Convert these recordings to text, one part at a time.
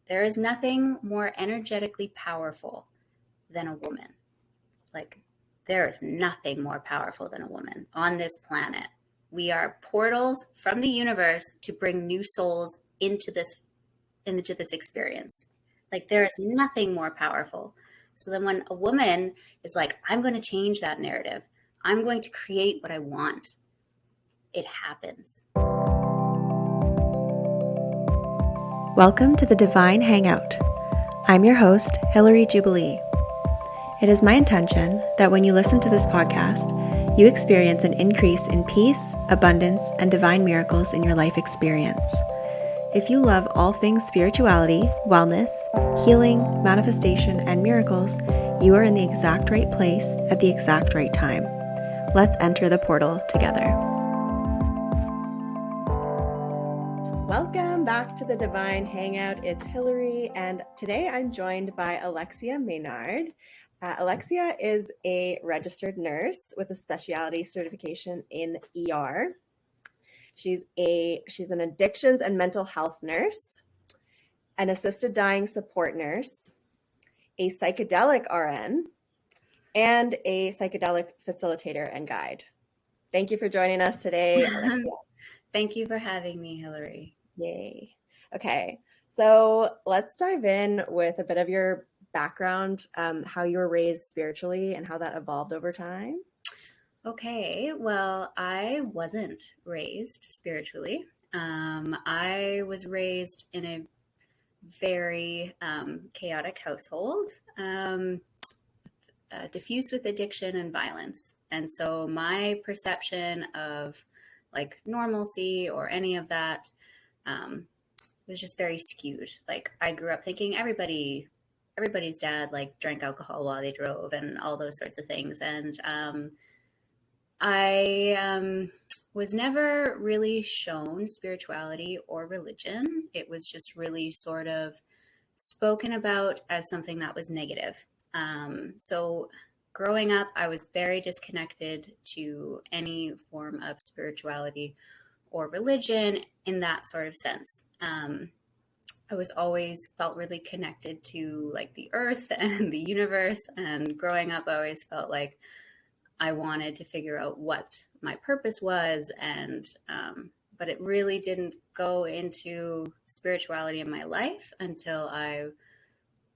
there is nothing more energetically powerful than a woman. Like, there is nothing more powerful than a woman on this planet. We are portals from the universe to bring new souls into this experience. Like, there is nothing more powerful. So then when a woman is like, I'm going to change that narrative, I'm going to create what I want, it happens. Welcome to the Divine Hangout. I'm your host, Hillary Jubilee. It is my intention that when you listen to this podcast, you experience an increase in peace, abundance, and divine miracles in your life experience. If you love all things spirituality, wellness, healing, manifestation, and miracles, you are in the exact right place at the exact right time. Let's enter the portal together. Welcome back to the Divine Hangout. It's Hillary, and today I'm joined by Alexia Maynard. Alexia is a registered nurse with a specialty certification in ER. She's an addictions and mental health nurse, an assisted dying support nurse, a psychedelic RN, and a psychedelic facilitator and guide. Thank you for joining us today, Alexia. Thank you for having me, Hillary. Yay. Okay, so let's dive in with a bit of your background, how you were raised spiritually and how that evolved over time. Okay, well, I wasn't raised spiritually. I was raised in a very chaotic household, diffused with addiction and violence. And so my perception of like normalcy or any of that was just very skewed. Like, I grew up thinking everybody's dad like drank alcohol while they drove and all those sorts of things. And I was never really shown spirituality or religion. It was just really sort of spoken about as something that was negative. So growing up, I was very disconnected to any form of spirituality or religion in that sort of sense. I was always felt really connected to like the earth and the universe. And growing up, I always felt like I wanted to figure out what my purpose was. And, but it really didn't go into spirituality in my life until I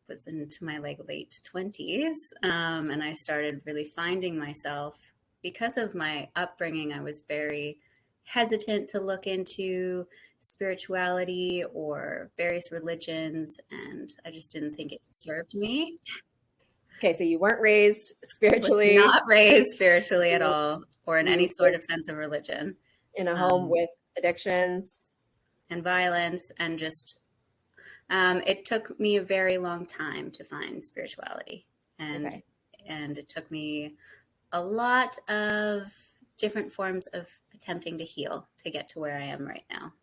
was into my like late 20s. And I started really finding myself. Because of my upbringing, I was very hesitant to look into spirituality or various religions, and I just didn't think it served me. Okay, so you weren't raised spiritually. I was not raised spiritually at all, or in any sort of sense of religion. In a home with addictions and violence, and just it took me a very long time to find spirituality, and it took me a lot of different forms of attempting to heal to get to where I am right now.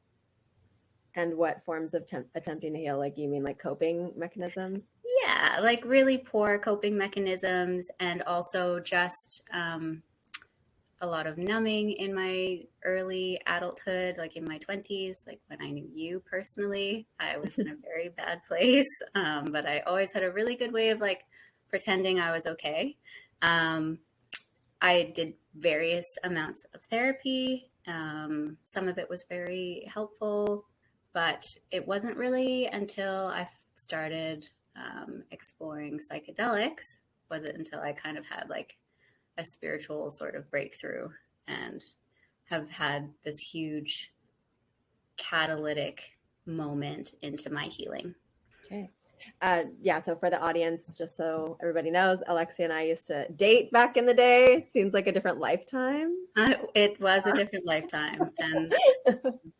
And what forms of attempting to heal? Like, you mean like coping mechanisms? Yeah, like really poor coping mechanisms, and also just a lot of numbing in my early adulthood, like in my 20s, like when I knew you personally. I was in a very bad place, but I always had a really good way of like pretending I was okay. I did various amounts of therapy. Some of it was very helpful, but it wasn't really until I started exploring psychedelics, was it until I kind of had like a spiritual sort of breakthrough and have had this huge catalytic moment into my healing. Okay. So for the audience, just so everybody knows, Alexia and I used to date back in the day. Seems like a different lifetime. It was a different lifetime. And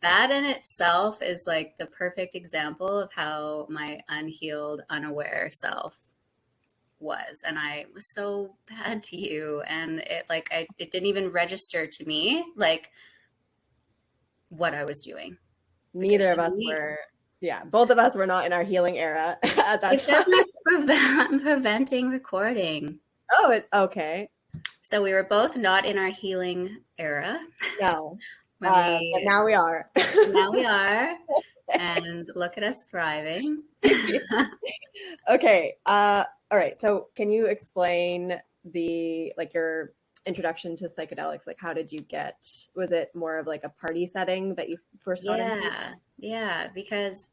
that in itself is like the perfect example of how my unhealed, unaware self was. And I was so bad to you. And it didn't even register to me like what I was doing. Neither of us were. Yeah, both of us were not in our healing era at that time. It says not preventing recording. Oh, okay. So we were both not in our healing era. No, but now we are. Now we are. and look at us thriving. Okay. All right. So can you explain your introduction to psychedelics? Like, how did you was it more of like a party setting that you first got into? Yeah, because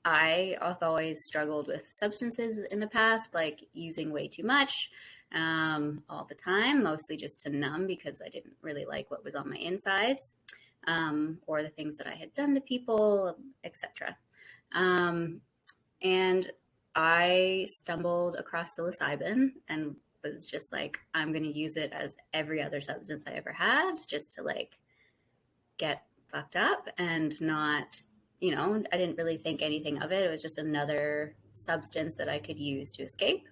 I have always struggled with substances in the past, like using way too much all the time, mostly just to numb because I didn't really like what was on my insides, or the things that I had done to people, etc. And I stumbled across psilocybin and was just like, I'm going to use it as every other substance I ever had, just to like get fucked up and not, I didn't really think anything of it. It was just another substance that I could use to escape.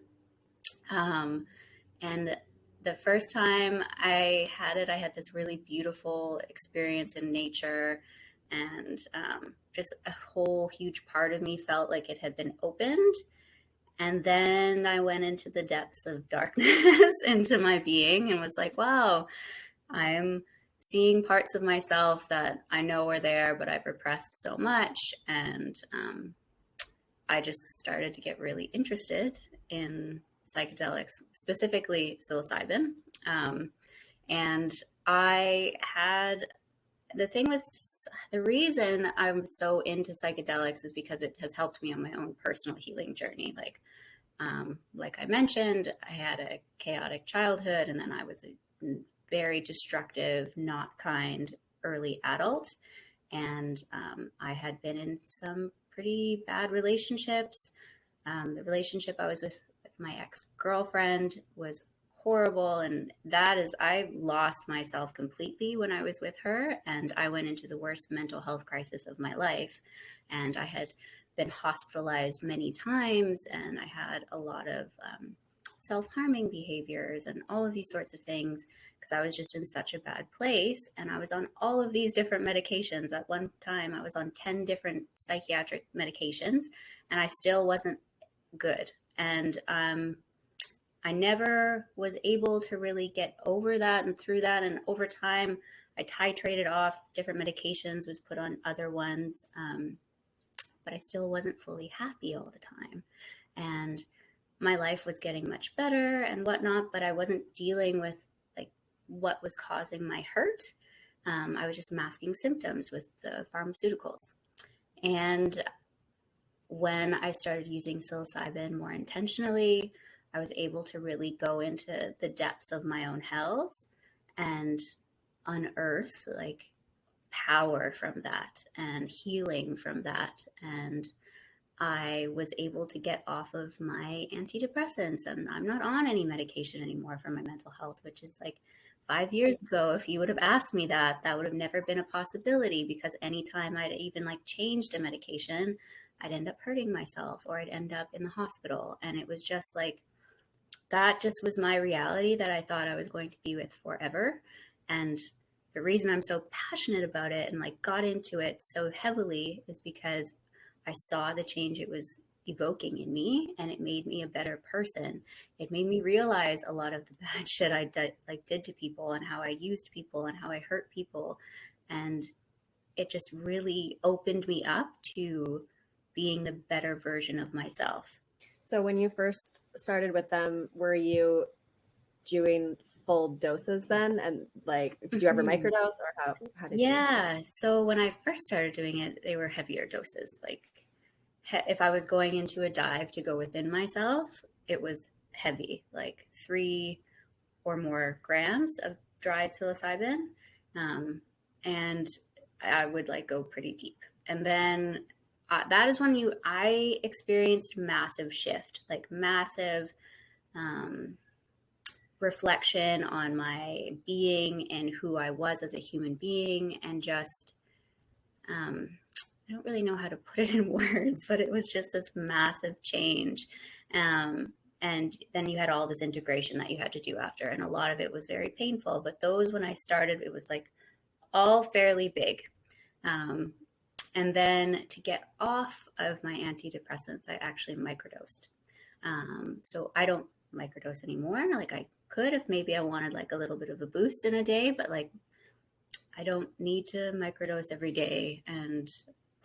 And the first time I had it, I had this really beautiful experience in nature, and just a whole huge part of me felt like it had been opened. And then I went into the depths of darkness into my being and was like, wow, I'm seeing parts of myself that I know are there, but I've repressed so much. And I just started to get really interested in psychedelics, specifically psilocybin. And I had the reason I'm so into psychedelics is because it has helped me on my own personal healing journey. Like I mentioned, I had a chaotic childhood, and then I was a very destructive, not kind early adult. And I had been in some pretty bad relationships. The relationship I was with my ex-girlfriend was horrible. And I lost myself completely when I was with her. And I went into the worst mental health crisis of my life. And I had been hospitalized many times, and I had a lot of self-harming behaviors and all of these sorts of things because I was just in such a bad place. And I was on all of these different medications. At one time, I was on 10 different psychiatric medications, and I still wasn't good. And I never was able to really get over that and through that. And over time, I titrated off different medications, was put on other ones. But I still wasn't fully happy all the time. And my life was getting much better and whatnot, but I wasn't dealing with like what was causing my hurt. I was just masking symptoms with the pharmaceuticals. And when I started using psilocybin more intentionally, I was able to really go into the depths of my own hells and unearth like power from that and healing from that. And I was able to get off of my antidepressants, and I'm not on any medication anymore for my mental health, which is like 5 years ago. If you would have asked me that, that would have never been a possibility, because anytime I'd even like changed a medication, I'd end up hurting myself or I'd end up in the hospital. And it was just like, that just was my reality that I thought I was going to be with forever. And the reason I'm so passionate about it and like got into it so heavily is because I saw the change it was evoking in me, and it made me a better person. It made me realize a lot of the bad shit I did to people, and how I used people and how I hurt people. And it just really opened me up to being the better version of myself. So when you first started with them, were you doing full doses then? And like, did you ever microdose, or how did you? Yeah. So when I first started doing it, they were heavier doses. Like if I was going into a dive to go within myself, it was heavy, like 3 or more grams of dried psilocybin. And I would like go pretty deep. And then that is when I experienced massive shift, like massive reflection on my being and who I was as a human being. And just, I don't really know how to put it in words, but it was just this massive change. And then you had all this integration that you had to do after. And a lot of it was very painful. But those, when I started, it was like all fairly big. And then to get off of my antidepressants, I actually microdosed. So I don't microdose anymore. Like I could if maybe I wanted like a little bit of a boost in a day, but like I don't need to microdose every day.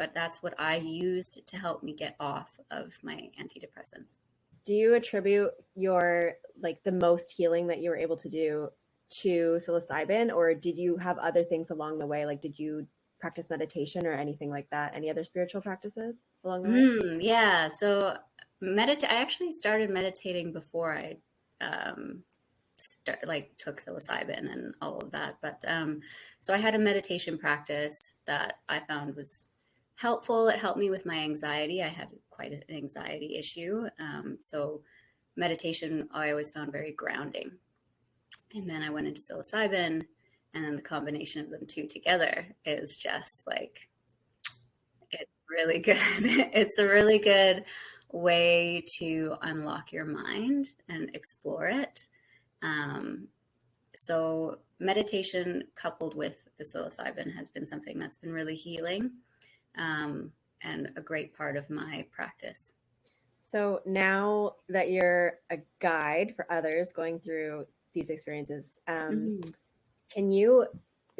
but that's what I used to help me get off of my antidepressants. Do you attribute your like the most healing that you were able to do to psilocybin, or did you have other things along the way? Like, did you practice meditation or anything like that? Any other spiritual practices along the way? Yeah. So I actually started meditating before I took psilocybin and all of that. But so I had a meditation practice that I found was helpful. It helped me with my anxiety. I had quite an anxiety issue. So meditation I always found very grounding. And then I went into psilocybin, and then the combination of them two together is just like, it's really good. It's a really good way to unlock your mind and explore it. Um, so meditation coupled with the psilocybin has been something that's been really healing, and a great part of my practice. So now that you're a guide for others going through these experiences, can you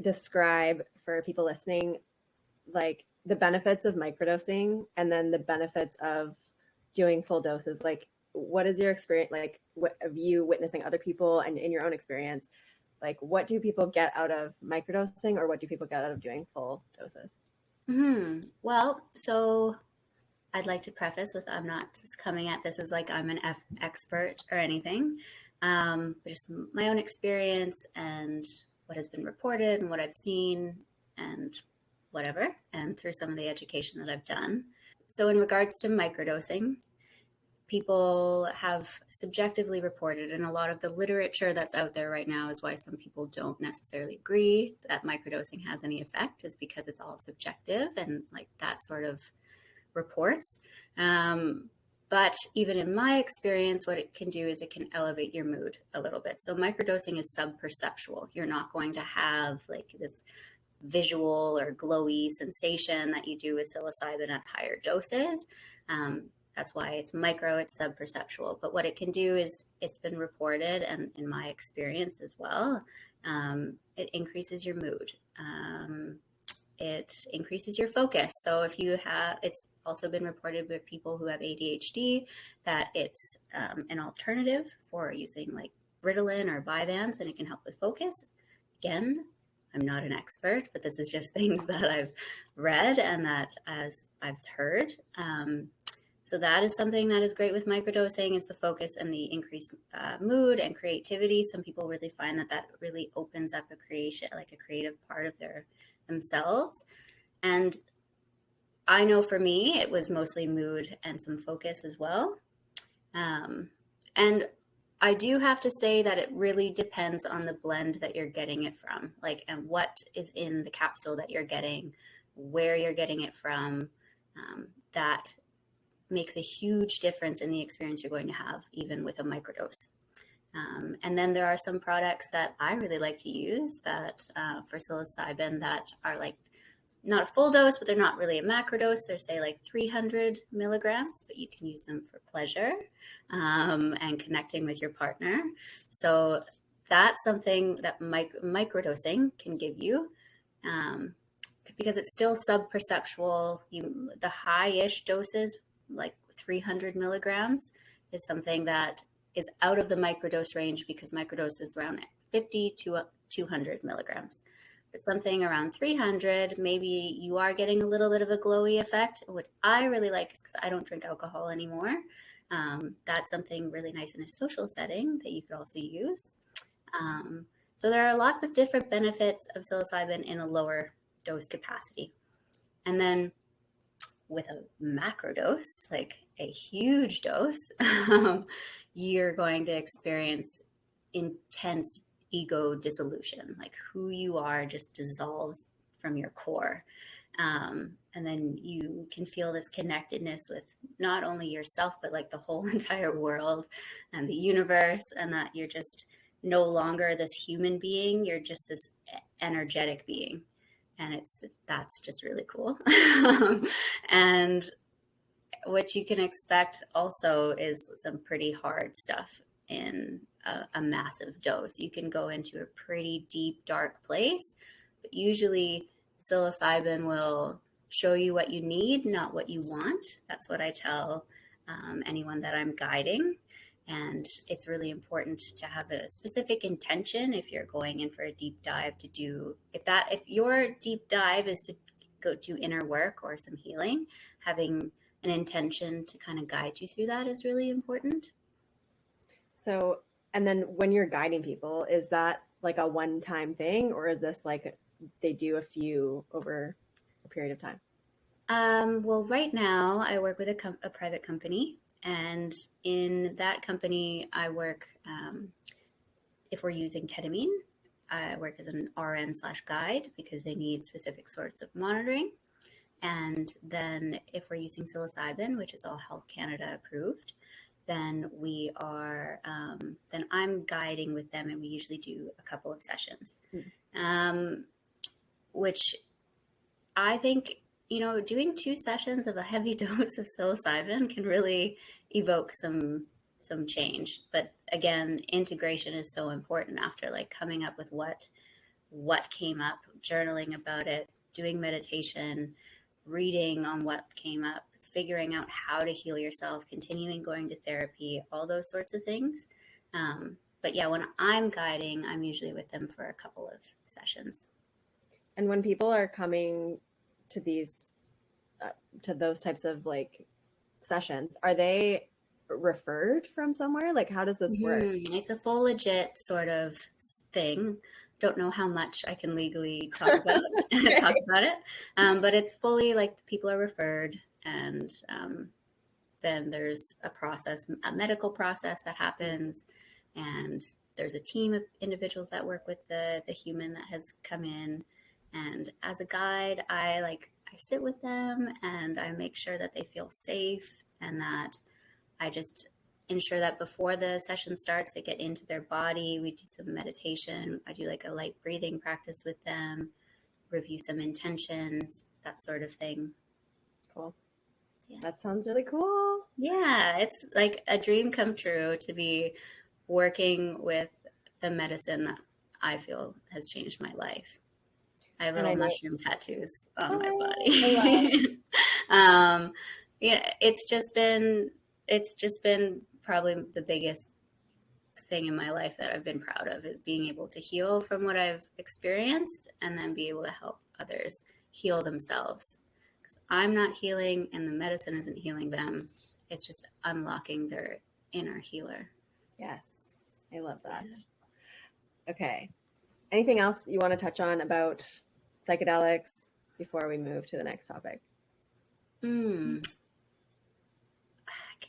describe for people listening, like the benefits of microdosing and then the benefits of doing full doses? Like, what is your experience like of you witnessing other people and in your own experience? Like, what do people get out of microdosing, or what do people get out of doing full doses? Well, so I'd like to preface with I'm not just coming at this as like I'm an expert or anything, but just my own experience and what has been reported and what I've seen and whatever, and through some of the education that I've done. So in regards to microdosing, people have subjectively reported, and a lot of the literature that's out there right now is why some people don't necessarily agree that microdosing has any effect, is because it's all subjective and like that sort of reports. But even in my experience, what it can do is it can elevate your mood a little bit. So microdosing is sub-perceptual. You're not going to have like this visual or glowy sensation that you do with psilocybin at higher doses. That's why it's micro, it's sub-perceptual. But what it can do is, it's been reported, and in my experience as well, it increases your mood. It increases your focus. So if you have, it's also been reported with people who have ADHD that it's an alternative for using like Ritalin or Vyvanse, and it can help with focus. Again, I'm not an expert, but this is just things that I've read and that as I've heard. So that is something that is great with microdosing, is the focus and the increased mood and creativity. Some people really find that that really opens up a creative part of themselves. And I know for me, it was mostly mood and some focus as well. And I do have to say that it really depends on the blend that you're getting it from, like, and what is in the capsule that you're getting, where you're getting it from. That makes a huge difference in the experience you're going to have, even with a microdose. And then there are some products that I really like to use that for psilocybin that are like not a full dose, but they're not really a macrodose. They're say like 300 milligrams, but you can use them for pleasure and connecting with your partner. So that's something that microdosing can give you, because it's still sub-perceptual. The high-ish doses, like 300 milligrams, is something that is out of the microdose range, because microdose is around 50 to 200 milligrams. But something around 300, maybe you are getting a little bit of a glowy effect. What I really like is, because I don't drink alcohol anymore, that's something really nice in a social setting that you could also use. So there are lots of different benefits of psilocybin in a lower dose capacity. And then with a macro dose, like a huge dose, you're going to experience intense ego dissolution. Like who you are just dissolves from your core. And then you can feel this connectedness with not only yourself, but like the whole entire world and the universe, and that you're just no longer this human being, you're just this energetic being. And that's just really cool. And what you can expect also is some pretty hard stuff in a massive dose. You can go into a pretty deep, dark place, but usually psilocybin will show you what you need, not what you want. That's what I tell anyone that I'm guiding. And it's really important to have a specific intention if you're going in for a deep dive to do, if your deep dive is to go do inner work or some healing, having an intention to kind of guide you through that is really important. So, and then when you're guiding people, is that like a one-time thing, or is this like they do a few over a period of time? Well, right now I work with a private company, and in that company I work, if we're using ketamine, I work as an RN/guide because they need specific sorts of monitoring. And then if we're using psilocybin, which is all Health Canada approved, then then I'm guiding with them, and we usually do a couple of sessions, which I think, doing 2 sessions of a heavy dose of psilocybin can really evoke some change. But again, integration is so important after, like, coming up with what came up, journaling about it, doing meditation, reading on what came up, figuring out how to heal yourself, continuing going to therapy, all those sorts of things. But yeah, when I'm guiding, I'm usually with them for a couple of sessions. And when people are coming to these, to those types of like sessions, are they referred from somewhere? Like, how does this work? It's a full legit sort of thing. Don't know how much I can legally talk about talk about it, but it's fully like people are referred, and then there's a medical process that happens, and there's a team of individuals that work with the human that has come in. And as a guide, I sit with them and I make sure that they feel safe, and that I just ensure that before the session starts, they get into their body. We do some meditation. I do like a light breathing practice with them, review some intentions, that sort of thing. Cool. Yeah. That sounds really cool. Yeah, it's like a dream come true to be working with the medicine that I feel has changed my life. I have little mushroom tattoos on my body. Yeah, it's just been probably the biggest thing in my life that I've been proud of, is being able to heal from what I've experienced and then be able to help others heal themselves. Because I'm not healing and the medicine isn't healing them. It's just unlocking their inner healer. Yes, I love that. Okay. Anything else you want to touch on about psychedelics before we move to the next topic? I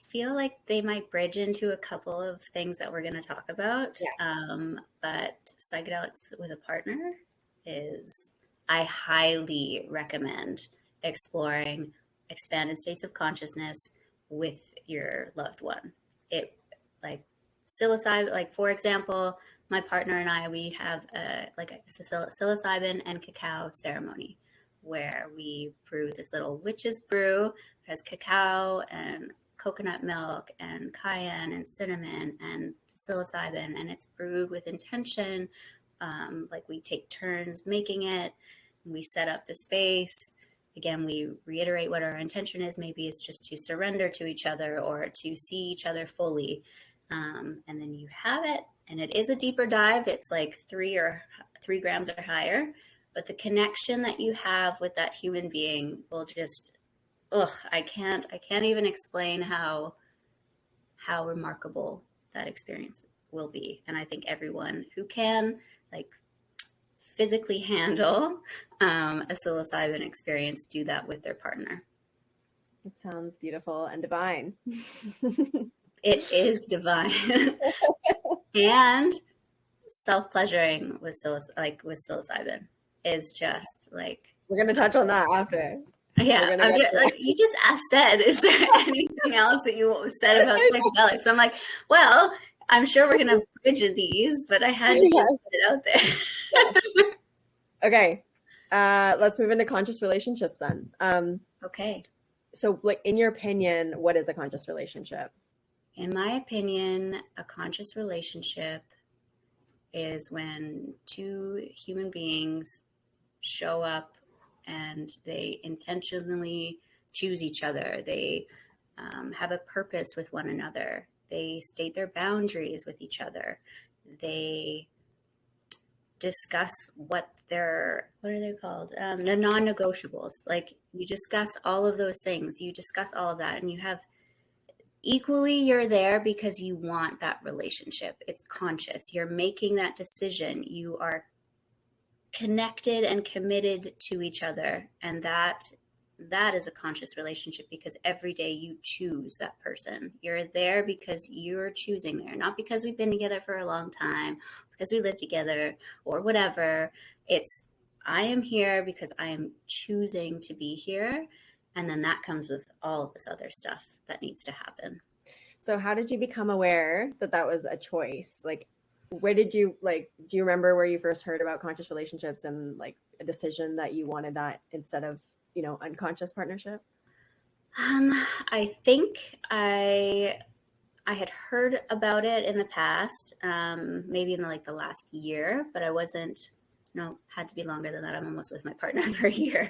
feel like they might bridge into a couple of things that we're going to talk about. Yeah. But psychedelics with a partner I highly recommend exploring expanded states of consciousness with your loved one. It, like psilocybin, like for example, my partner and I, we have a psilocybin and cacao ceremony where we brew this little witch's brew. It has cacao and coconut milk and cayenne and cinnamon and psilocybin, and it's brewed with intention. Like we take turns making it. We set up the space. Again, we reiterate what our intention is. Maybe it's just to surrender to each other or to see each other fully. And then you have it, and it is a deeper dive. It's like 3 grams or higher, but the connection that you have with that human being will just, I can't even explain how remarkable that experience will be. And I think everyone who can physically handle a psilocybin experience, do that with their partner. It sounds beautiful and divine. It is divine. And self-pleasuring with psilocybin is just like... We're going to touch on that after. Yeah, you just said, is there anything else that you said about psychedelics? I'm like, well, I'm sure we're going to bridge these, but I had to just put it out there. Okay, let's move into conscious relationships then. Okay. So, in your opinion, what is a conscious relationship? In my opinion, a conscious relationship is when 2 human beings show up and they intentionally choose each other. They have a purpose with one another. They state their boundaries with each other. They discuss what are they called? The non-negotiables. Like, you discuss all of those things. You discuss all of that, and you have equally, you're there because you want that relationship. It's conscious. You're making that decision. You are connected and committed to each other. And that is a conscious relationship, because every day you choose that person. You're there because you're choosing there, not because we've been together for a long time, because we live together or whatever. It's, I am here because I am choosing to be here. And then that comes with all of this other stuff that needs to happen. So how did you become aware that that was a choice? Like, where did you, like, do you remember where you first heard about conscious relationships and like a decision that you wanted that instead of, unconscious partnership? I think I had heard about it in the past, maybe in the last year, but I wasn't, had to be longer than that. I'm almost with my partner for a year,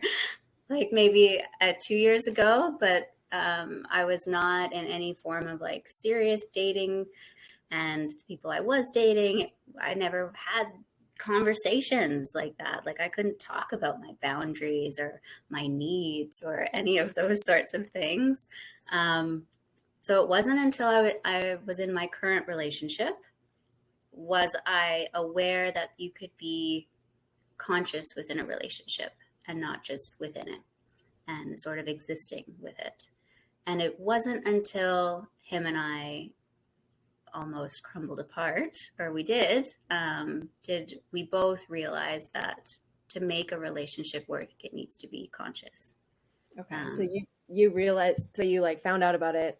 like maybe 2 years ago, but I was not in any form of like serious dating, and the people I was dating, I never had conversations like that. Like, I couldn't talk about my boundaries or my needs or any of those sorts of things. So it wasn't until I was in my current relationship was I aware that you could be conscious within a relationship and not just within it and sort of existing with it. And it wasn't until him and I almost crumbled apart, or we did we both realize that to make a relationship work, it needs to be conscious. Okay. So you realized, so you like found out about it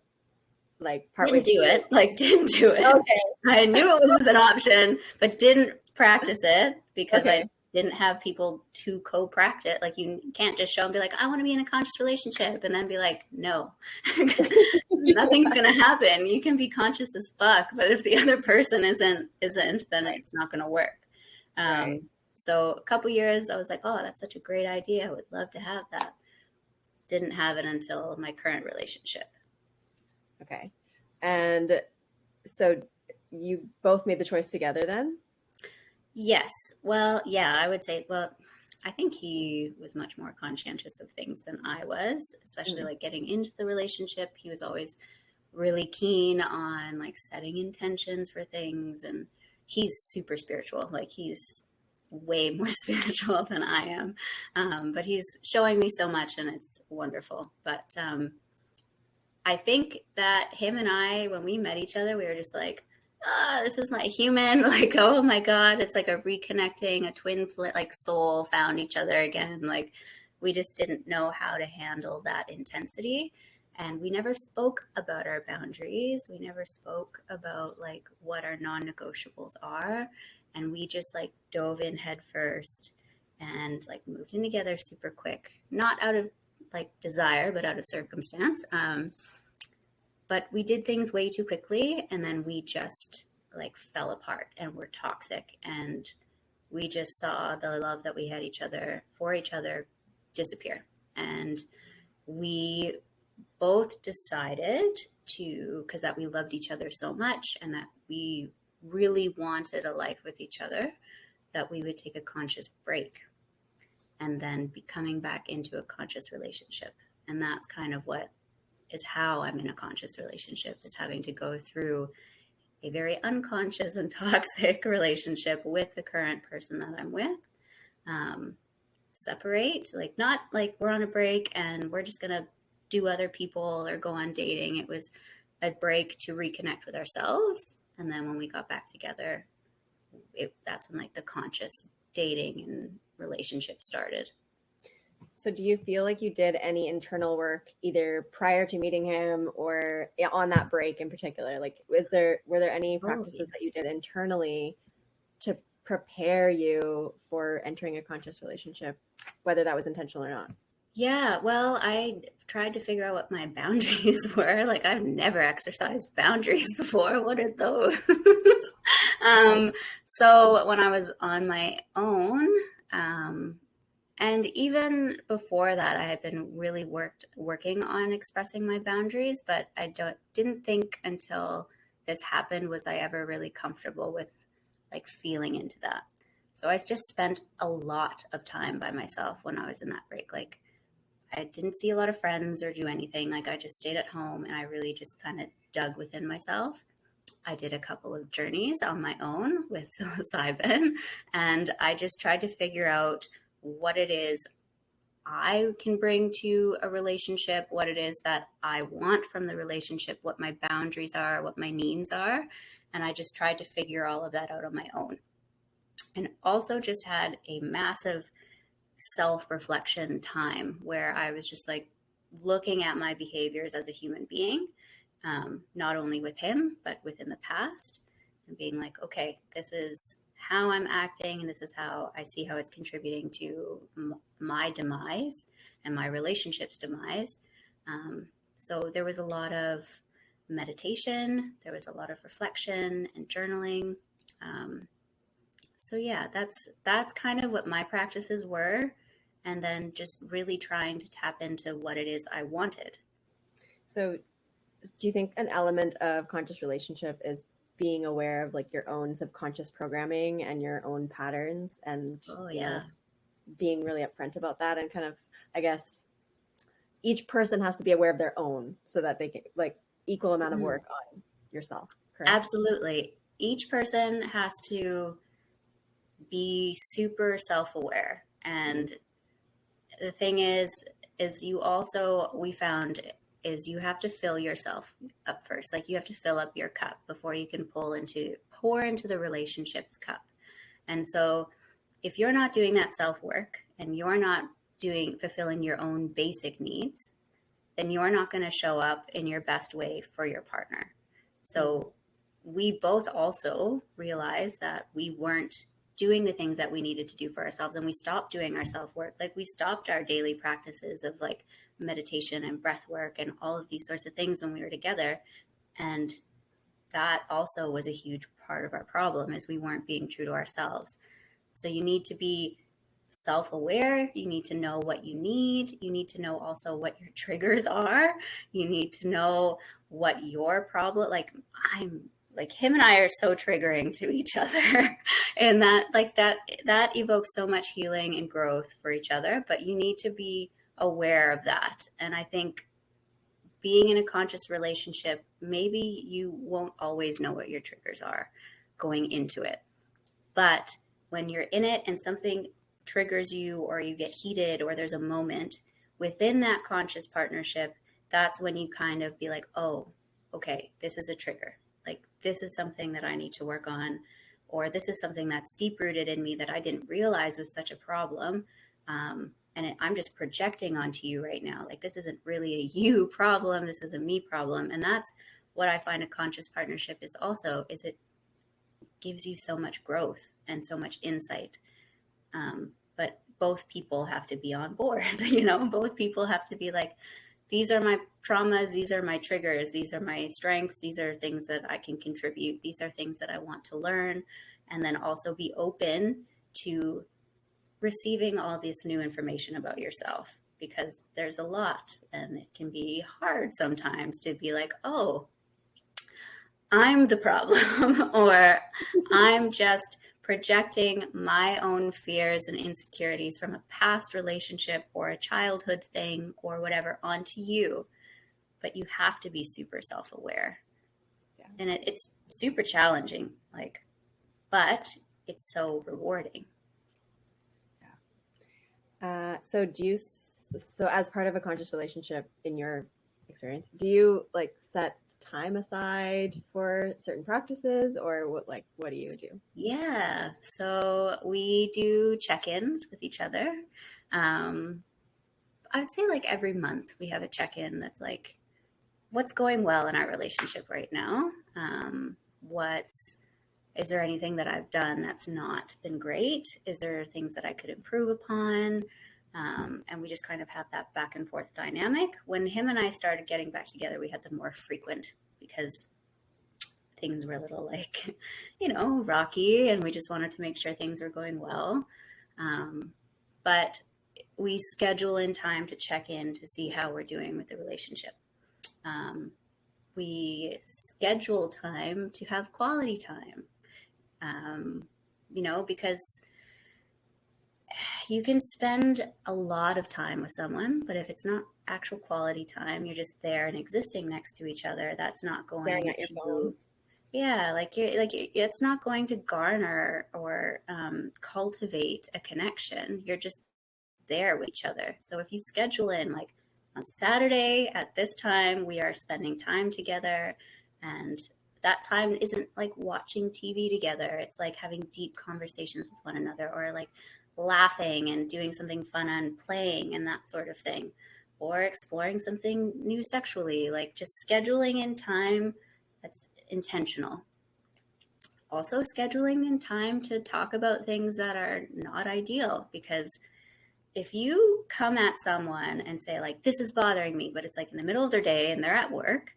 like partway didn't do it. Okay. I knew it was an option, but didn't practice it because I didn't have people to co-practice. Like, you can't just show and be like, I want to be in a conscious relationship, and then be like, no, nothing's going to happen. You can be conscious as fuck, but if the other person isn't, then it's not going to work. Right. So a couple years, I was like, oh, that's such a great idea. I would love to have that. Didn't have it until my current relationship. Okay. And so you both made the choice together then? Yes. Well, yeah, I would say, I think he was much more conscientious of things than I was, especially like getting into the relationship. He was always really keen on like setting intentions for things. And he's super spiritual. Like, he's way more spiritual than I am. But he's showing me so much, and it's wonderful. But I think that him and I, when we met each other, we were just like, this is my human. Like, oh my God, it's like a reconnecting, a twin like soul found each other again. Like, we just didn't know how to handle that intensity. And we never spoke about our boundaries. We never spoke about like what our non-negotiables are. And we just like dove in head first and like moved in together super quick, not out of like desire, but out of circumstance. But we did things way too quickly, and then we just like fell apart and were toxic, and we just saw the love that we had for each other disappear. And we both decided because that we loved each other so much and that we really wanted a life with each other, that we would take a conscious break and then be coming back into a conscious relationship. And that's kind of what is how I'm in a conscious relationship, is having to go through a very unconscious and toxic relationship with the current person that I'm with. Separate, like, not like we're on a break and we're just going to do other people or go on dating. It was a break to reconnect with ourselves. And then when we got back together, that's when like the conscious dating and relationship started. So do you feel like you did any internal work either prior to meeting him or on that break in particular? Like, were there any practices that you did internally to prepare you for entering a conscious relationship, whether that was intentional or not? Yeah, well, I tried to figure out what my boundaries were. Like, I've never exercised boundaries before. What are those? So when I was on my own, And even before that, I had been really working on expressing my boundaries, but didn't think until this happened was I ever really comfortable with like feeling into that. So I just spent a lot of time by myself when I was in that break. Like I didn't see a lot of friends or do anything. Like I just stayed at home and I really just kind of dug within myself. I did a couple of journeys on my own with psilocybin, and I just tried to figure out what it is I can bring to a relationship, what it is that I want from the relationship, what my boundaries are, what my needs are. And I just tried to figure all of that out on my own. And also just had a massive self-reflection time where I was just like looking at my behaviors as a human being, not only with him, but within the past, and being like, okay, this is how I'm acting, and this is how I see how it's contributing to my demise and my relationship's demise. So there was a lot of meditation, there was a lot of reflection and journaling. So yeah, that's kind of what my practices were, and then just really trying to tap into what it is I wanted. So do you think an element of conscious relationship is being aware of like your own subconscious programming and your own patterns, and Oh yeah. being really upfront about that, and kind of, I guess, each person has to be aware of their own so that they can like equal amount of work on yourself, correct? Absolutely. Each person has to be super self-aware. And the thing is you also, we found, is you have to fill yourself up first. Like you have to fill up your cup before you can pour into the relationship's cup. And so if you're not doing that self-work and you're not fulfilling your own basic needs, then you're not going to show up in your best way for your partner. So we both also realized that we weren't doing the things that we needed to do for ourselves, and we stopped doing our self-work. Like we stopped our daily practices of like meditation and breath work and all of these sorts of things when we were together. And that also was a huge part of our problem, is we weren't being true to ourselves. So you need to be self-aware. You need to know what you need. You need to know also what your triggers are. You need to know what your problem, like him and I are so triggering to each other and that evokes so much healing and growth for each other, but you need to be aware of that. And I think being in a conscious relationship, maybe you won't always know what your triggers are going into it. But when you're in it and something triggers you, or you get heated, or there's a moment within that conscious partnership, that's when you kind of be like, oh, okay, this is a trigger. Like this is something that I need to work on, or this is something that's deep rooted in me that I didn't realize was such a problem. I'm just projecting onto you right now. Like this isn't really a you problem. This is a me problem. And that's what I find a conscious partnership is also, is it gives you so much growth and so much insight. But both people have to be on board, both people have to be like, these are my traumas, these are my triggers, these are my strengths, these are things that I can contribute, these are things that I want to learn, and then also be open to receiving all this new information about yourself, because there's a lot and it can be hard sometimes to be like, oh, I'm the problem, or I'm just projecting my own fears and insecurities from a past relationship or a childhood thing or whatever onto you. But you have to be super self-aware. Yeah. And it's super challenging, but it's so rewarding. Yeah. So as part of a conscious relationship, in your experience, do you set time aside for certain practices, or what do you do? Yeah, so we do check-ins with each other. I'd say every month we have a check-in that's like, what's going well in our relationship right now? Is there anything that I've done that's not been great? Is there things that I could improve upon? And we just kind of have that back and forth dynamic. When him and I started getting back together, we had them more frequent because things were a little rocky, and we just wanted to make sure things were going well. But we schedule in time to check in to see how we're doing with the relationship. We schedule time to have quality time, because you can spend a lot of time with someone, but if it's not actual quality time, you're just there and existing next to each other. That's not going at your to, phone. yeah, it's not going to garner or cultivate a connection. You're just there with each other. So if you schedule in, like, on Saturday at this time, we are spending time together, and that time isn't like watching TV together. It's like having deep conversations with one another, or like laughing and doing something fun and playing and that sort of thing, or exploring something new sexually, like just scheduling in time that's intentional. Also scheduling in time to talk about things that are not ideal, because if you come at someone and say, like, this is bothering me, but it's like in the middle of their day and they're at work,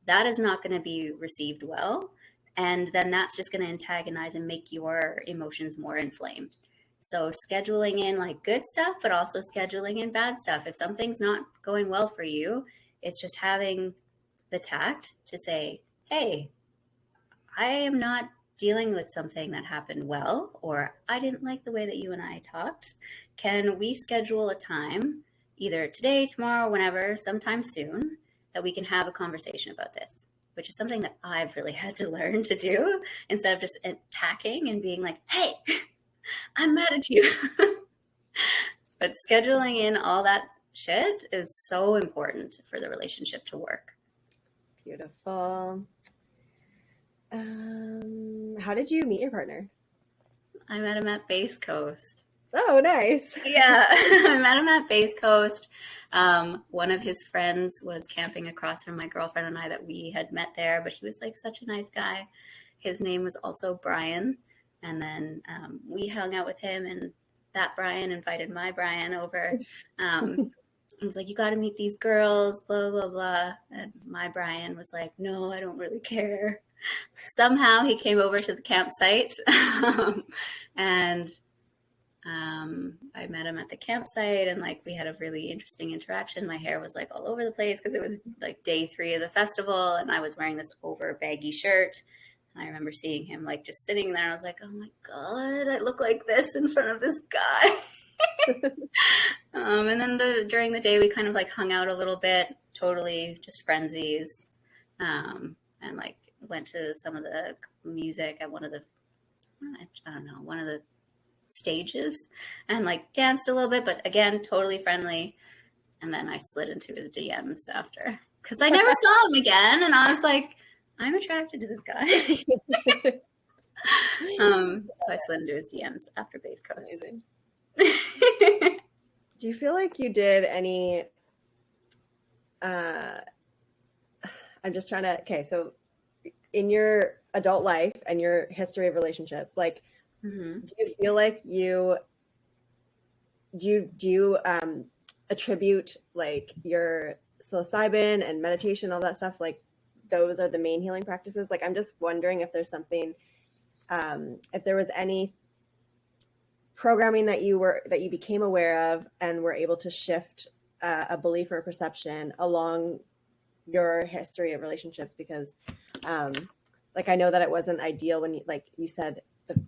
that is not going to be received well. And then that's just going to antagonize and make your emotions more inflamed. So scheduling in like good stuff, but also scheduling in bad stuff. If something's not going well for you, it's just having the tact to say, hey, I am not dealing with something that happened well, or I didn't like the way that you and I talked. Can we schedule a time, either today, tomorrow, whenever, sometime soon, that we can have a conversation about this? Which is something that I've really had to learn to do, instead of just attacking and being like, hey, I'm mad at you. But scheduling in all that shit is so important for the relationship to work. Beautiful. How did you meet your partner? I met him at Base Coast. Oh, nice. Yeah, I met him at Base Coast. One of his friends was camping across from my girlfriend and I that we had met there, but he was like such a nice guy. His name was also Brian. And then we hung out with him, and that Brian invited my Brian over. I was like, you got to meet these girls, blah, blah, blah. And my Brian was like, no, I don't really care. Somehow he came over to the campsite and I met him at the campsite, and like we had a really interesting interaction. My hair was like all over the place because it was like day 3 of the festival, and I was wearing this over baggy shirt. And I remember seeing him like just sitting there, and I was like, oh my God, I look like this in front of this guy. And then during the day we kind of like hung out a little bit, totally just friendsies, and like went to some of the music at one of the, I don't know, one of the stages, and like danced a little bit, but again, totally friendly. And then I slid into his DMs after, because I never saw him again, and I was like, I'm attracted to this guy. So I slid into his DMs after Base Coast. Do you feel like you did any I'm just trying to, okay, so in your adult life and your history of relationships, like, do you feel like do you attribute like your psilocybin and meditation, all that stuff, like those are the main healing practices? Like, I'm just wondering if there's something, if there was any programming that you became aware of and were able to shift a belief or a perception along your history of relationships, because like I know that it wasn't ideal when like you said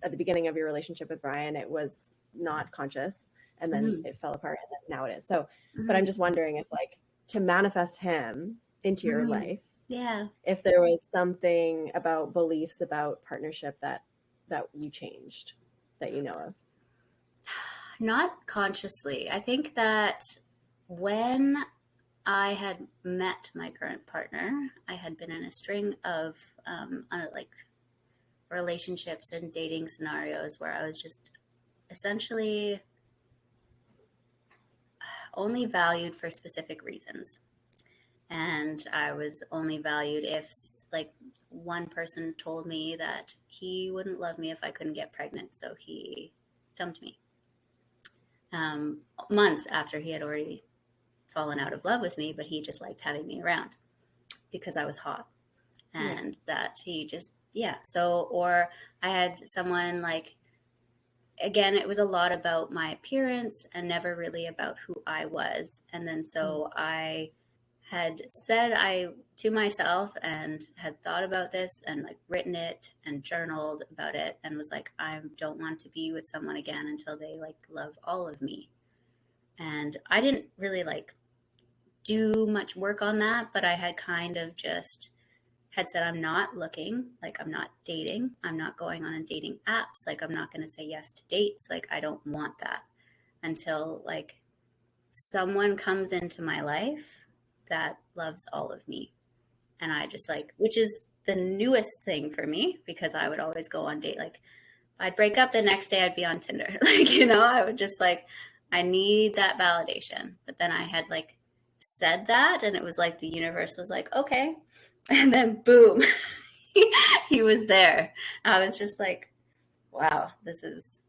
at the beginning of your relationship with Brian, it was not conscious, and then it fell apart, and then now it is. So but I'm just wondering if, like, to manifest him into your life, if there was something about beliefs about partnership that you changed that you know of. Not consciously. I think that when I had met my current partner, I had been in a string of like relationships and dating scenarios where I was just essentially only valued for specific reasons. And I was only valued if, like, one person told me that he wouldn't love me if I couldn't get pregnant, so he dumped me. Months after he had already fallen out of love with me, but he just liked having me around because I was hot, and that he just, so, or I had someone like again, it was a lot about my appearance and never really about who I was. And then so I had said I to myself and had thought about this and like written it and journaled about it and was like, I don't want to be with someone again until they like love all of me. And I didn't really like do much work on that, but I had kind of just had said, I'm not looking, like I'm not dating, I'm not going on a dating apps, like I'm not going to say yes to dates, like I don't want that until like someone comes into my life that loves all of me. And I just like, which is the newest thing for me because I would always go on date. Like I'd break up the next day, I'd be on Tinder. Like, you know, I would just like, I need that validation. But then I had like said that and it was like the universe was like, okay. And then boom, he was there. I was just like, wow, this is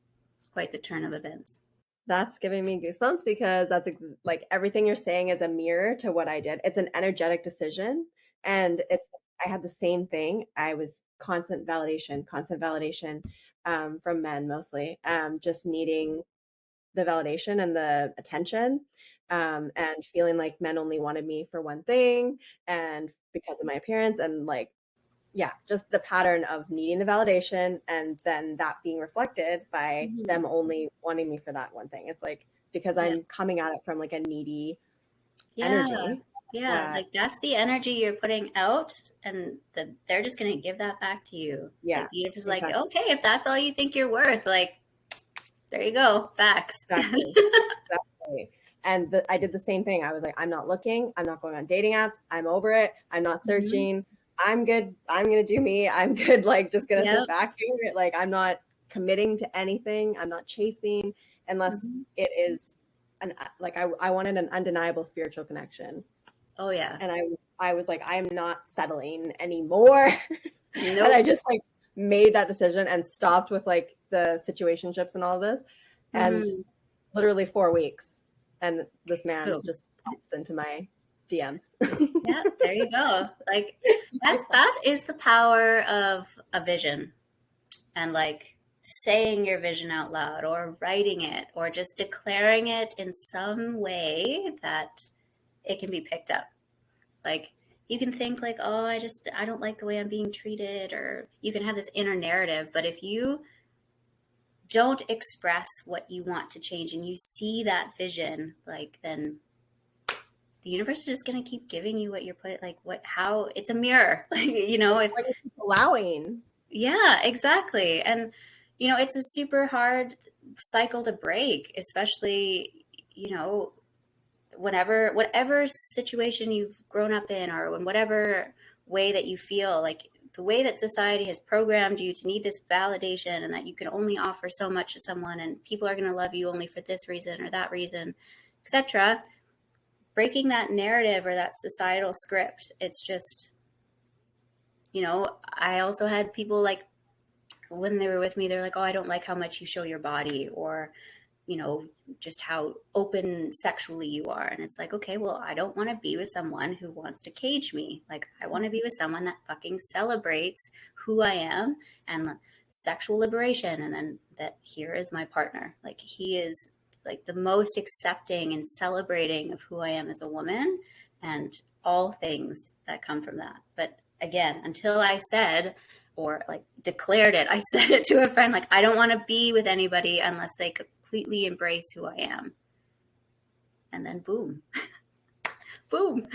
quite the turn of events. That's giving me goosebumps because that's like everything you're saying is a mirror to what I did. It's an energetic decision. And I had the same thing. I was constant validation from men mostly, just needing the validation and the attention, and feeling like men only wanted me for one thing and because of my appearance and like, yeah, just the pattern of needing the validation and then that being reflected by them only wanting me for that one thing. It's like because I'm coming at it from like a needy energy. Yeah, like that's the energy you're putting out, and they're just gonna give that back to you. Yeah, like the universe is exactly. like, okay, if that's all you think you're worth, like there you go, facts. Exactly. And I did the same thing. I was like, I'm not looking. I'm not going on dating apps. I'm over it. I'm not searching. I'm good. I'm going to do me. I'm good. Like, just going to sit back here. Like, I'm not committing to anything. I'm not chasing unless it is I wanted an undeniable spiritual connection. Oh yeah. And I was like, I'm not settling anymore. Nope. And I just like made that decision and stopped with like the situationships and all this. And literally 4 weeks. And this man just pops into my DMs. Yeah, there you go. Like that is the power of a vision, and like saying your vision out loud or writing it or just declaring it in some way that it can be picked up. Like you can think like, oh, I don't like the way I'm being treated, or you can have this inner narrative, but if you don't express what you want to change and you see that vision, like then the universe is just going to keep giving you what you're putting, like how it's a mirror, like, you know, if allowing. Yeah, exactly. And, you know, it's a super hard cycle to break, especially, you know, whatever situation you've grown up in or in whatever way that you feel, like the way that society has programmed you to need this validation and that you can only offer so much to someone and people are going to love you only for this reason or that reason, etc. Breaking that narrative or that societal script, it's just, you know, I also had people like when they were with me, they're like, oh, I don't like how much you show your body, or, you know, just how open sexually you are. And it's like, okay, well, I don't want to be with someone who wants to cage me. Like, I want to be with someone that fucking celebrates who I am and sexual liberation. And then that here is my partner. Like, he is like the most accepting and celebrating of who I am as a woman and all things that come from that. But again, until I said, or like declared it, I said it to a friend, like, I don't want to be with anybody unless they completely embrace who I am. And then boom, boom.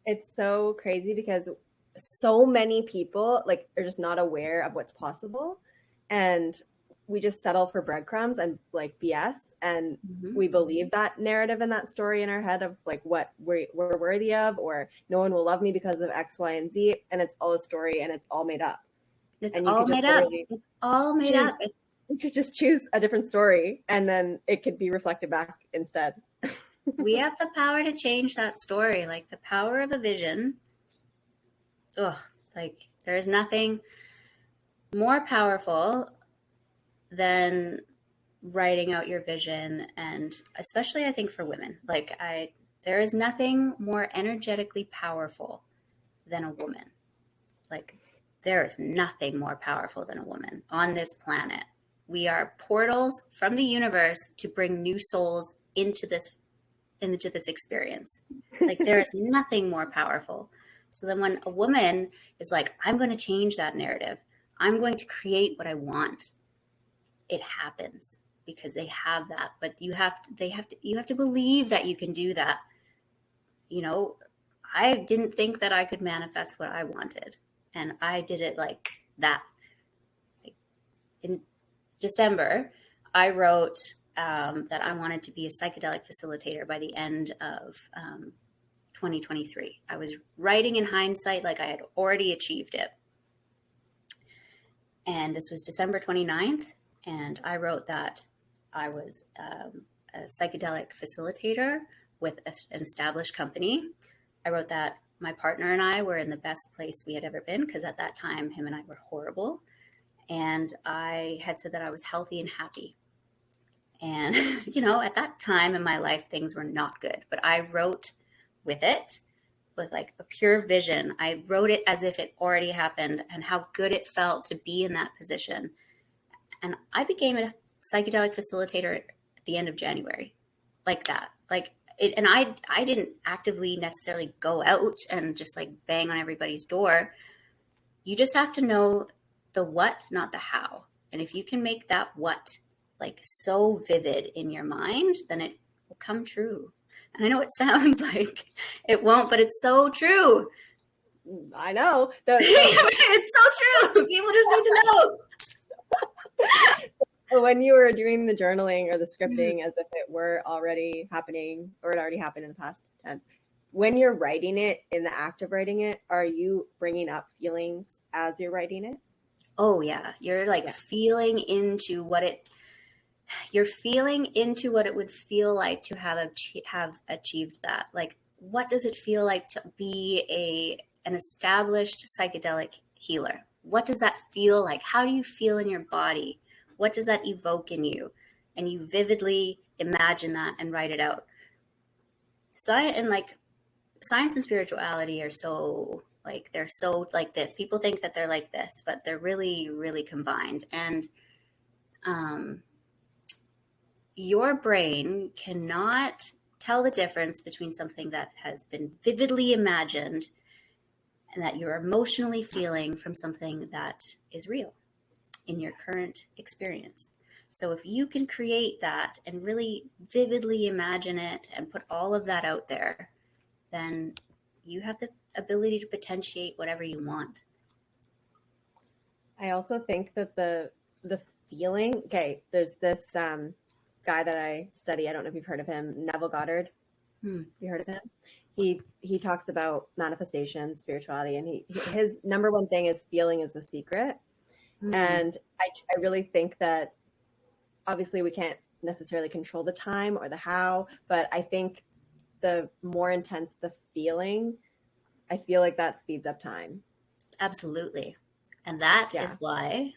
It's so crazy because so many people like are just not aware of what's possible. And we just settle for breadcrumbs and like BS. And we believe that narrative and that story in our head of like what we're worthy of, or no one will love me because of X, Y, and Z. And it's all a story and it's all made up. It's all made up. It's all made up. You could just choose a different story and then it could be reflected back instead. We have the power to change that story, like the power of a vision. Ugh, like there is nothing more powerful than writing out your vision. And especially I think for women, like there is nothing more energetically powerful than a woman. Like there is nothing more powerful than a woman on this planet. We are portals from the universe to bring new souls into this experience. Like there is nothing more powerful. So then when a woman is like, I'm going to change that narrative, I'm going to create what I want, it happens because they have that. But you have to believe that you can do that. You know, I didn't think that I could manifest what I wanted, and I did it like that. Like in December, I wrote that I wanted to be a psychedelic facilitator by the end of 2023. I was writing in hindsight like I had already achieved it. And this was December 29th. And I wrote that I was a psychedelic facilitator with an established company. I wrote that my partner and I were in the best place we had ever been, because at that time, him and I were horrible. And I had said that I was healthy and happy. And, you know, at that time in my life, things were not good. But I wrote with it, with like a pure vision. I wrote it as if it already happened and how good it felt to be in that position. And I became a psychedelic facilitator at the end of January, like that. Like it, and I didn't actively necessarily go out and just like bang on everybody's door. You just have to know the what, not the how. And if you can make that what like so vivid in your mind, then it will come true. And I know it sounds like it won't, but it's so true. I know. It's so true. People just need to know. When you were doing the journaling or the scripting as if it were already happening or it already happened in the past tense, when you're writing it, in the act of writing it, are you bringing up feelings as you're writing it? Oh yeah. You're like feeling into what it would feel like to have achieved that. Like, what does it feel like to be an established psychedelic healer? What does that feel like? How do you feel in your body? What does that evoke in you? And you vividly imagine that and write it out. Science and spirituality are so like, they're so like this. People think that they're like this, but they're really, really combined. And your brain cannot tell the difference between something that has been vividly imagined and that you're emotionally feeling from something that is real in your current experience. So if you can create that and really vividly imagine it and put all of that out there, then you have the ability to potentiate whatever you want. I also think that the feeling, okay, there's this guy that I study, I don't know if you've heard of him, Neville Goddard. You heard of him? He talks about manifestation, spirituality, and his number one thing is feeling is the secret. And I really think that obviously we can't necessarily control the time or the how, but I think the more intense the feeling, I feel like that speeds up time. Absolutely. And that is why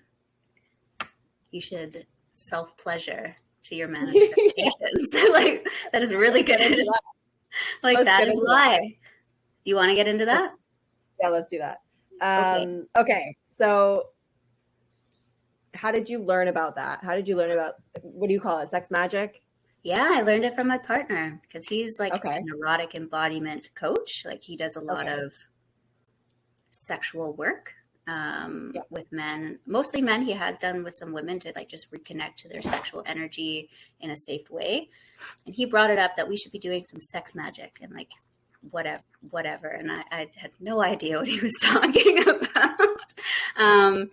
you should self-pleasure to your manifestations. Like, that is really good. Like, that is why. That. You want to get into that? Yeah, let's do that. Okay. So how did you learn about that? How did you learn about, what do you call it? Sex magic? Yeah, I learned it from my partner because he's like an erotic embodiment coach. Like, he does a lot of sexual work with men, mostly men. He has done with some women to like just reconnect to their sexual energy in a safe way. And he brought it up that we should be doing some sex magic and like whatever. And I had no idea what he was talking about. And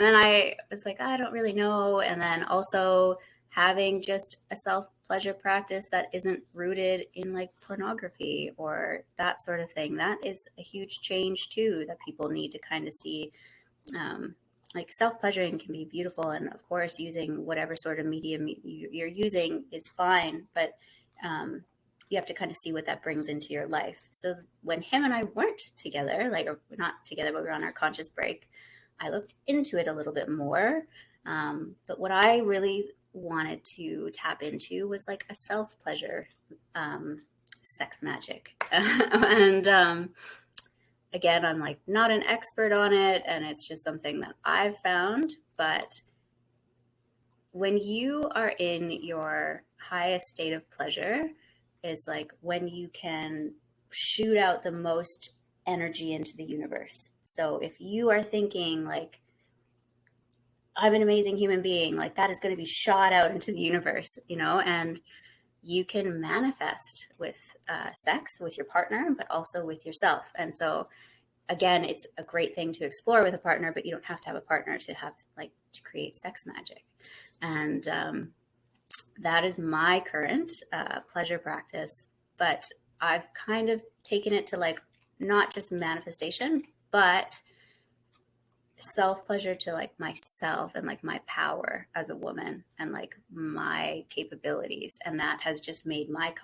then I was like, I don't really know. And then also having just a self-pleasure practice that isn't rooted in like pornography or that sort of thing. That is a huge change too, that people need to kind of see. Like, self-pleasuring can be beautiful. And of course, using whatever sort of medium you're using is fine. But you have to kind of see what that brings into your life. So when him and I weren't together, like, or not together, but we were on our conscious break, I looked into it a little bit more. But what I really wanted to tap into was like a self-pleasure sex magic. And again, I'm like not an expert on it, and it's just something that I've found. But when you are in your highest state of pleasure is like when you can shoot out the most energy into the universe. So if you are thinking like, I'm an amazing human being, like that is going to be shot out into the universe, and you can manifest with sex with your partner, but also with yourself. And so again, it's a great thing to explore with a partner, but you don't have to have a partner to have like to create sex magic. And that is my current pleasure practice. But I've kind of taken it to like not just manifestation, but self pleasure to like myself and like my power as a woman and like my capabilities. And that has just made my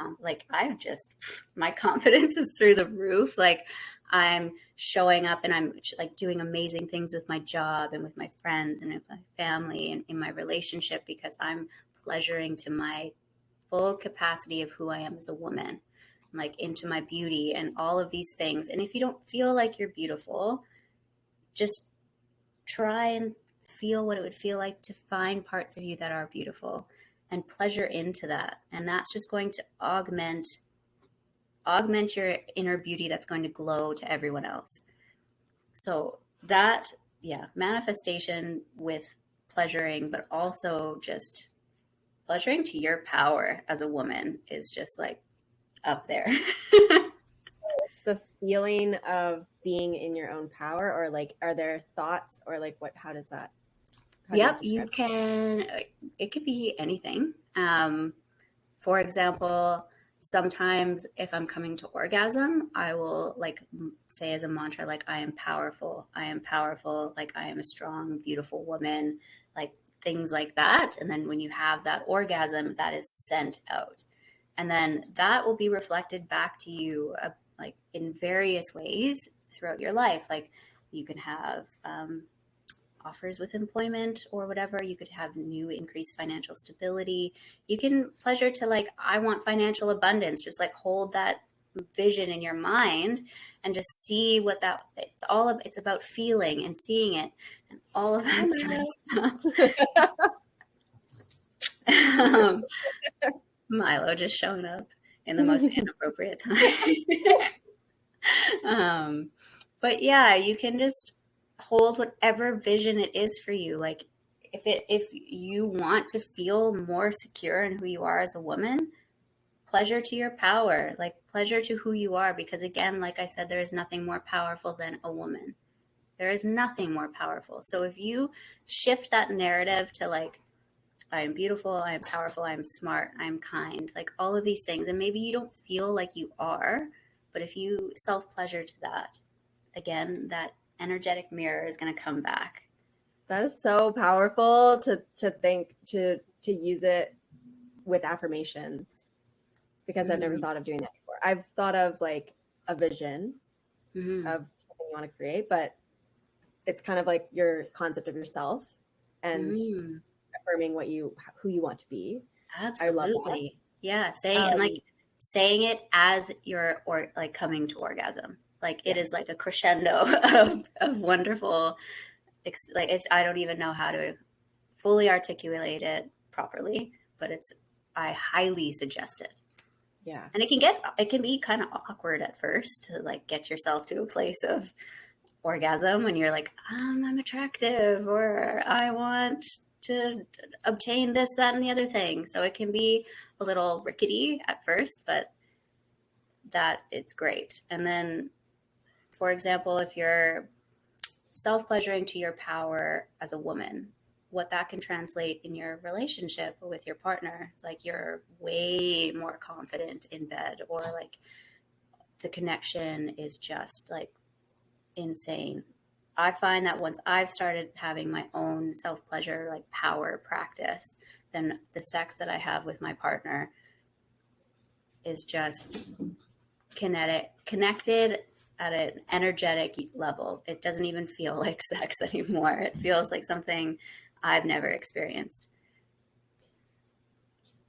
my confidence is through the roof. Like I'm showing up and I'm like doing amazing things with my job and with my friends and with my family and in my relationship because I'm pleasuring to my full capacity of who I am as a woman, like into my beauty and all of these things. And if you don't feel like you're beautiful, just try and feel what it would feel like to find parts of you that are beautiful and pleasure into that. And that's just going to augment your inner beauty that's going to glow to everyone else. So that, manifestation with pleasuring, but also just pleasuring to your power as a woman is just like up there. The feeling of being in your own power, or like, are there thoughts or like how does that? Yep, you can. It could be anything. For example, sometimes if I'm coming to orgasm, I will like say as a mantra, like, I am powerful. I am powerful. Like, I am a strong, beautiful woman, like things like that. And then when you have that orgasm, that is sent out. And then that will be reflected back to you like in various ways throughout your life. Like you can have offers with employment or whatever. You could have new increased financial stability. You can pleasure to like, I want financial abundance. Just like hold that vision in your mind and just see what that it's about feeling and seeing it and all of that sort of stuff. Milo just showing up in the most inappropriate time. But yeah, you can just hold whatever vision it is for you. Like if you want to feel more secure in who you are as a woman, pleasure to your power, like pleasure to who you are. Because again, like I said, there is nothing more powerful than a woman. There is nothing more powerful. So if you shift that narrative to like, I am beautiful, I am powerful, I am smart, I am kind, like all of these things. And maybe you don't feel like you are, but if you self-pleasure to that, again, that energetic mirror is going to come back. That is so powerful to think, to use it with affirmations, because I've never thought of doing that before. I've thought of like a vision of something you want to create, but it's kind of like your concept of yourself and affirming who you want to be. Absolutely. I love that. Yeah, saying it as you're like coming to orgasm. Like it is like a crescendo of wonderful, like I don't even know how to fully articulate it properly, but I highly suggest it. Yeah. And it can be kind of awkward at first to like get yourself to a place of orgasm when you're like, I'm attractive, or I want to obtain this, that, and the other thing. So it can be a little rickety at first, but that it's great. And then, for example, if you're self-pleasuring to your power as a woman, what that can translate in your relationship with your partner is like you're way more confident in bed, or like the connection is just like insane. I find that once I've started having my own self-pleasure, like power practice, then the sex that I have with my partner is just connected at an energetic level. It doesn't even feel like sex anymore. It feels like something I've never experienced.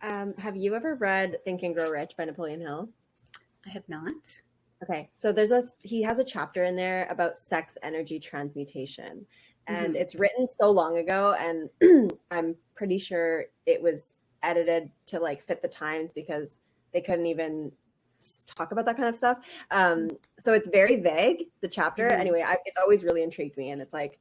Have you ever read Think and Grow Rich by Napoleon Hill? I have not. Okay, so he has a chapter in there about sex energy transmutation, and it's written so long ago, and I'm pretty sure it was edited to like fit the times because they couldn't even talk about that kind of stuff. So it's very vague, the chapter. Anyway, it's always really intrigued me, and it's like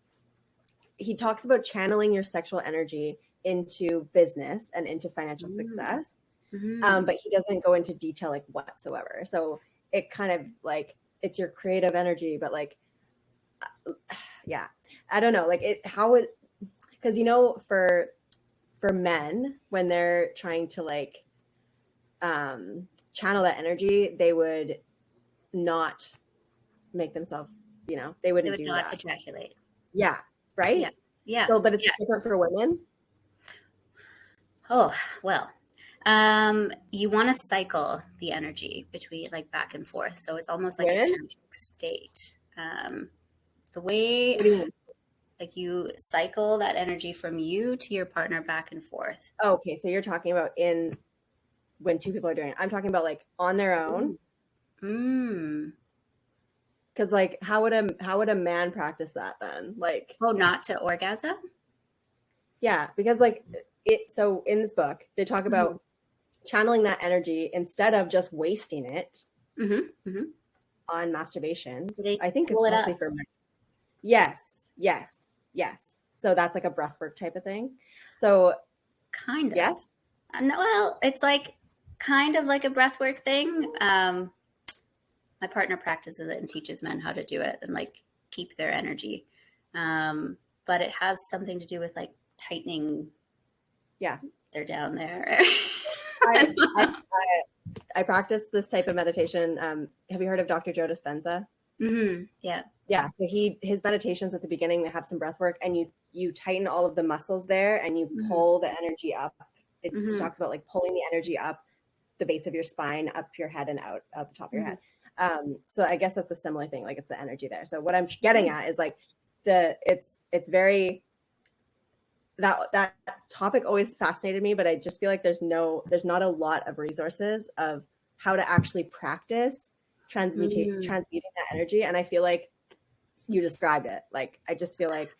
he talks about channeling your sexual energy into business and into financial success, but he doesn't go into detail like whatsoever. So it kind of like it's your creative energy, but like yeah, I don't know, like it how it because for men when they're trying to like channel that energy, they would not make themselves, they wouldn't would do not that. ejaculate. Yeah, right. Yeah. So but it's different for women. Oh, well, you want to cycle the energy between like back and forth. So it's almost like Women? a tantric state. The way What do you mean? like you cycle that energy from you to your partner back and forth. Oh, okay, so you're talking about in when two people are doing it. I'm talking about like on their own. Because like how would a man practice that then? Like, oh, not to orgasm? Yeah, because like so in this book they talk about channeling that energy instead of just wasting it on masturbation. I think it's mostly for men. Yes. So that's like a breathwork type of thing. So kind of. Yes. No, well, it's like kind of like a breathwork thing. My partner practices it and teaches men how to do it and like keep their energy. But it has something to do with like tightening. Yeah. They're down there. I practice this type of meditation. Have you heard of Dr. Joe Dispenza? Yeah. Yeah. So his meditations at the beginning, they have some breath work and you tighten all of the muscles there and you pull the energy up. He talks about like pulling the energy up the base of your spine, up your head and out the top of your head. So I guess that's a similar thing. Like it's the energy there. So what I'm getting at is like it's very, that topic always fascinated me, but I just feel like there's not a lot of resources of how to actually practice transmuting that energy. And I feel like you described it. Like, I just feel like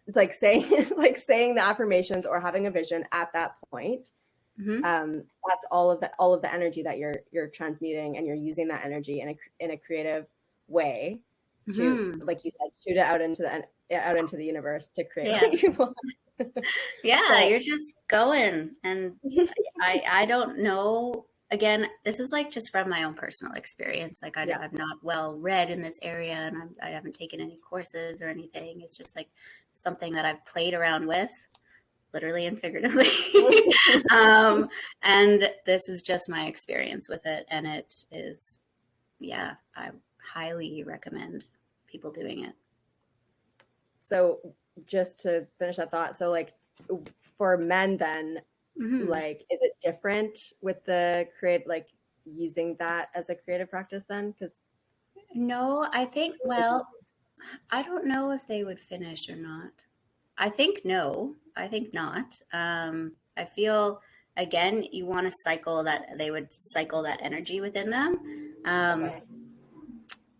it's like saying the affirmations or having a vision at that point. That's all of the energy that you're transmuting, and you're using that energy in a creative way to, like you said, shoot it out into the universe to create what you want. Yeah, you're just going. And I don't know. Again, this is like just from my own personal experience. Like I'm not well read in this area, and I haven't taken any courses or anything. It's just like something that I've played around with, literally and figuratively. And this is just my experience with it. And it is, I highly recommend people doing it. So just to finish that thought, so like for men then, like, is it different with the like using that as a creative practice then? Because no, I think, well, I don't know if they would finish or not. I think no, I think not. I feel, again, you want to they would cycle that energy within them.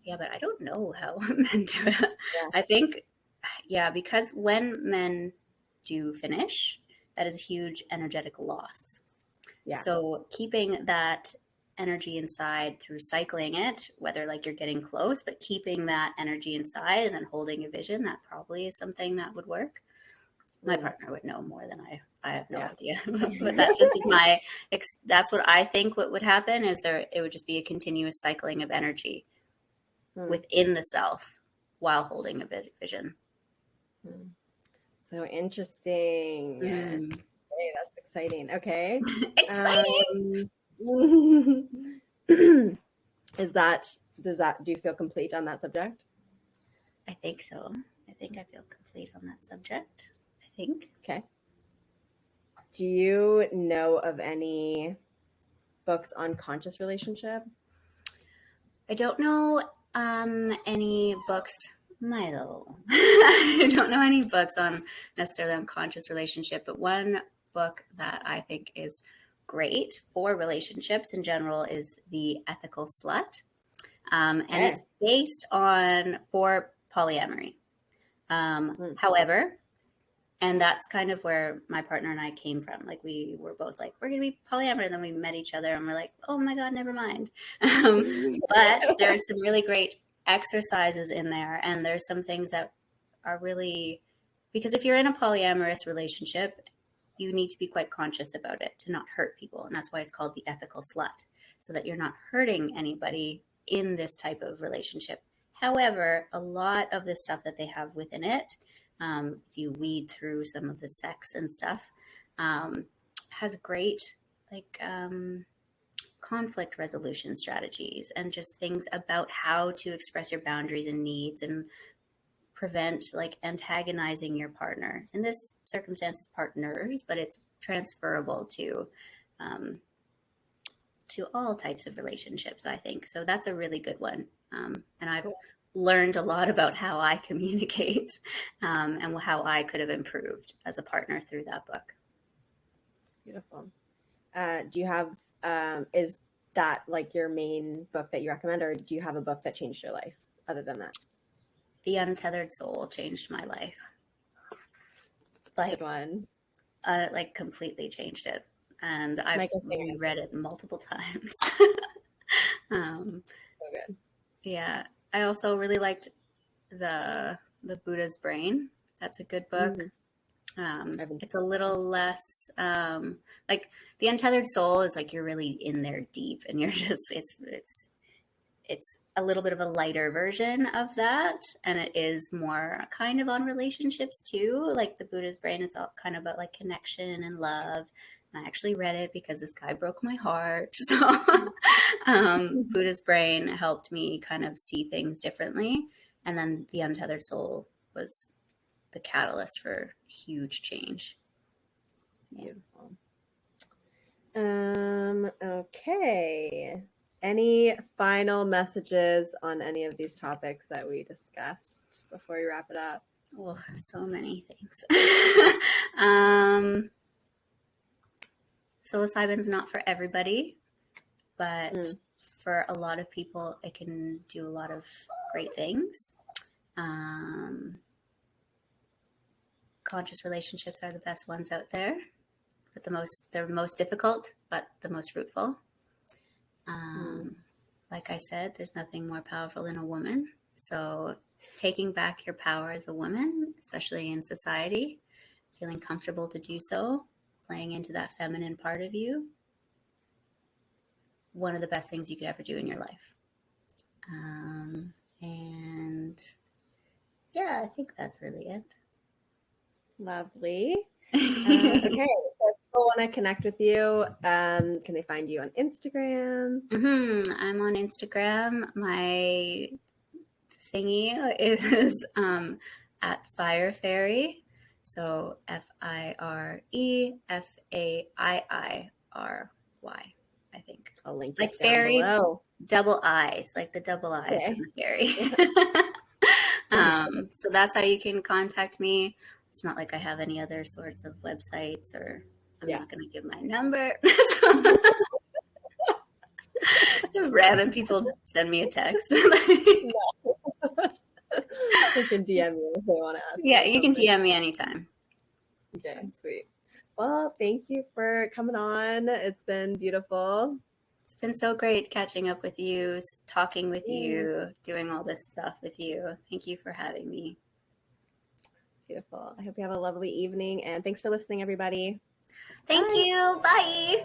Yeah, but I don't know how men do it. I think, because when men do finish, that is a huge energetic loss. So keeping that energy inside through cycling it, whether like you're getting close, but keeping that energy inside and then holding a vision, that probably is something that would work. My partner would know more than I have no idea. But that just is that's what I think what would happen is it would just be a continuous cycling of energy within the self while holding a vision. So interesting. Hey, that's exciting. Okay. Exciting. Do you feel complete on that subject? I think so. I think I feel complete on that subject. I think. Okay. Do you know of any books on conscious relationship? I don't know any books, Milo. I don't know any books on necessarily on conscious relationship, but one book that I think is great for relationships in general is The Ethical Slut. And it's based on for polyamory. However, and that's kind of where my partner and I came from. Like we were both like, we're going to be polyamorous. And then we met each other and we're like, oh my God, never mind. But there's some really great exercises in there. And there's some things that are really, because if you're in a polyamorous relationship, you need to be quite conscious about it to not hurt people. And that's why it's called the ethical slut, so that you're not hurting anybody in this type of relationship. However, a lot of the stuff that they have within it, if you weed through some of the sex and stuff, has great conflict resolution strategies and just things about how to express your boundaries and needs and prevent antagonizing your partner. In this circumstance, it's partners, but it's transferable to all types of relationships, I think. So that's a really good one. And I've learned a lot about how I communicate and how I could have improved as a partner through that book. Beautiful. Do you have, is that your main book that you recommend, or do you have a book that changed your life other than that? The Untethered Soul changed my life. Good one. Completely changed it. And I've reread it multiple times. So good. Yeah. I also really liked the Buddha's Brain. That's a good book. It's a little less The Untethered Soul is you're really in there deep, and you're just it's a little bit of a lighter version of that, and it is more kind of on relationships too. Like the Buddha's Brain, it's all kind of about connection and love. And I actually read it because this guy broke my heart. So Buddha's Brain helped me kind of see things differently. And then The Untethered Soul was the catalyst for huge change. Yeah. Beautiful. Okay. Any final messages on any of these topics that we discussed before we wrap it up? Oh, so many things. Psilocybin's not for everybody, but for a lot of people, it can do a lot of great things. Conscious relationships are the best ones out there, but they're most difficult, but the most fruitful. Like I said, there's nothing more powerful than a woman. So taking back your power as a woman, especially in society, feeling comfortable to do so, playing into that feminine part of you, one of the best things you could ever do in your life. And yeah, I think that's really it. Lovely. Okay, so if people want to connect with you, can they find you on Instagram? I'm on Instagram. My thingy is at Fire Fairy. So FireFaiiry, I think. I'll link like it fairy below. Double eyes, like the double eyes in the fairy. So that's how you can contact me. It's not like I have any other sorts of websites, or I'm not going to give my number. Random people send me a text. They can DM you if they want to ask. Yeah, you can DM me anytime. Okay, sweet. Well, thank you for coming on. It's been beautiful. It's been so great catching up with you, talking with you, doing all this stuff with you. Thank you for having me. Beautiful. I hope you have a lovely evening, and thanks for listening, everybody. Thank you. Bye.